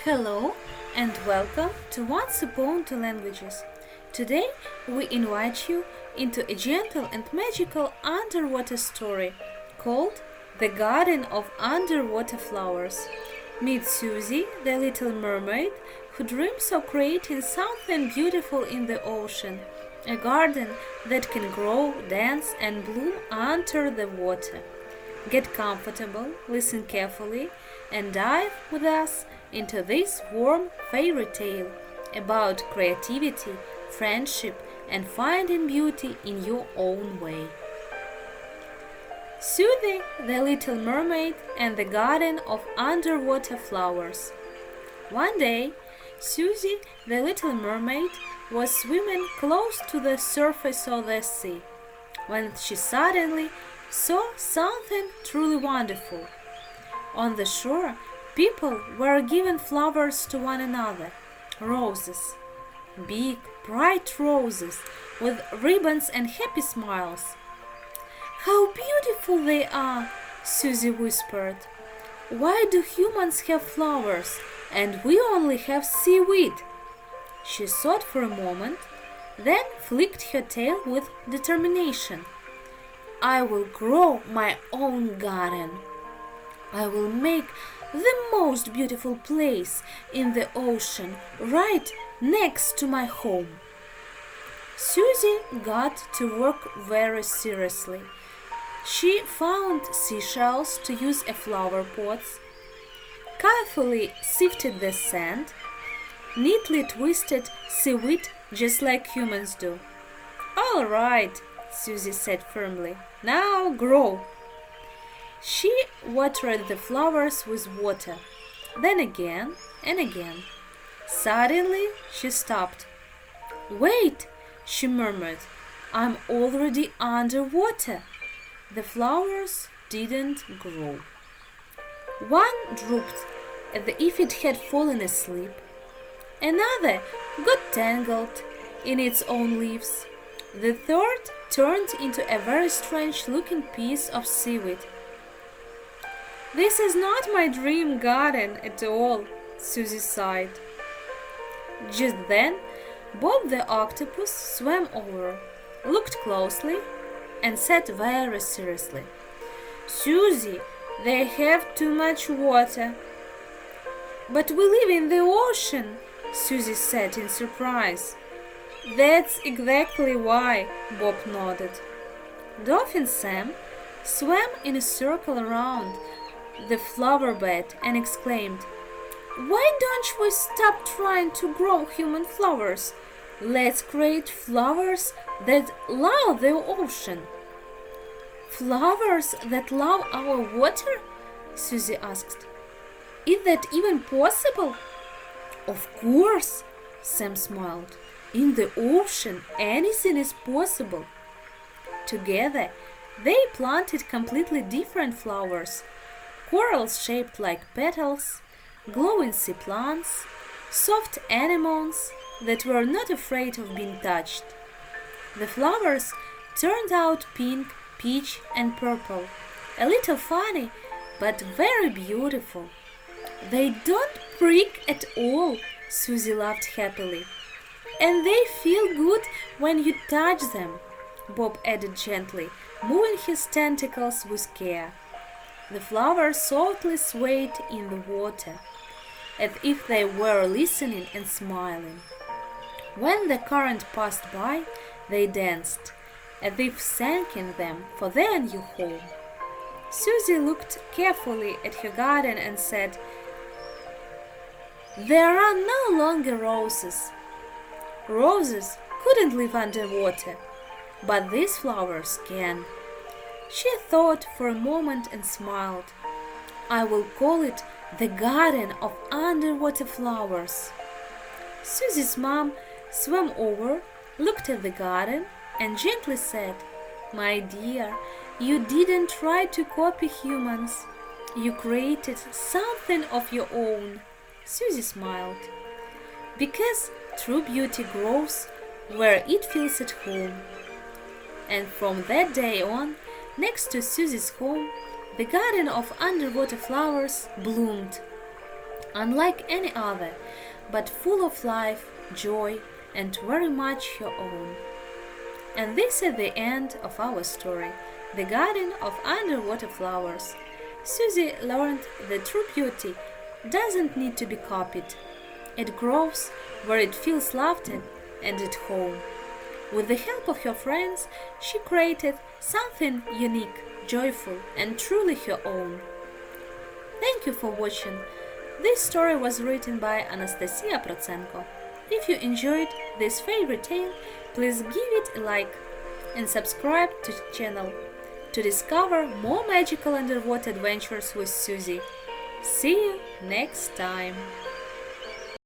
Hello and welcome to Once Upon Two Languages. Today we invite you into a gentle and magical underwater story called The Garden of Underwater Flowers. Meet Susie the Little Mermaid, who dreams of creating something beautiful in the ocean, a garden that can grow, dance and bloom under the water. Get comfortable, listen carefully, and dive with us into this warm fairy tale about creativity, friendship, and finding beauty in your own way. Susie the Little Mermaid and the Garden of Underwater Flowers. One day, Susie the Little Mermaid was swimming close to the surface of the sea when she suddenly saw something truly wonderful. On the shore, people were giving flowers to one another, roses, big, bright roses with ribbons and happy smiles. "How beautiful they are," Susie whispered. "Why do humans have flowers and we only have seaweed?" She thought for a moment, then flicked her tail with determination. "I will grow my own garden. I will make the most beautiful place in the ocean right next to my home." Susie got to work very seriously. She found seashells to use as flower pots, carefully sifted the sand, neatly twisted seaweed just like humans do. "All right," Susie said firmly. "Now grow." She watered the flowers with water, then again and again. Suddenly she stopped. "Wait," she murmured. "I'm already underwater." The flowers didn't grow. One drooped as if it had fallen asleep. Another got tangled in its own leaves. The third turned into a very strange-looking piece of seaweed. "This is not my dream garden at all," Susie sighed. Just then, Bob the octopus swam over, looked closely, and said very seriously, "Susie, they have too much water." "But we live in the ocean," Susie said in surprise. "That's exactly why," Bob nodded. Dolphin Sam swam in a circle around the flower bed and exclaimed, "Why don't we stop trying to grow human flowers? Let's create flowers that love the ocean." "Flowers that love our water?" Susie asked. "Is that even possible?" "Of course," Sam smiled. "In the ocean, anything is possible." Together, they planted completely different flowers. Corals shaped like petals, glowing sea plants, soft anemones that were not afraid of being touched. The flowers turned out pink, peach, and purple, a little funny, but very beautiful. "They don't prick at all," Susie laughed happily. "And they feel good when you touch them," Bob added gently, moving his tentacles with care. The flowers softly swayed in the water, as if they were listening and smiling. When the current passed by, they danced, as if thanking them for their new home. Susie looked carefully at her garden and said, "There are no longer roses. Roses couldn't live underwater, but these flowers can." She thought for a moment and smiled. "I will call it the Garden of Underwater Flowers." Susie's mom swam over, looked at the garden, and gently said, "My dear, you didn't try to copy humans. You created something of your own." Susie smiled. "Because true beauty grows where it feels at home." And from that day on, next to Susie's home, the Garden of Underwater Flowers bloomed. unlike any other, but full of life, joy, and very much your own. And this is the end of our story, The Garden of Underwater Flowers. Susie learned that true beauty doesn't need to be copied. It grows where it feels loved and at home. With the help of her friends, she created something unique, joyful, and truly her own. Thank you for watching. This story was written by Anastasiia Protsenko. If you enjoyed this fairy tale, please give it a like and subscribe to the channel to discover more magical underwater adventures with Susie. See you next time!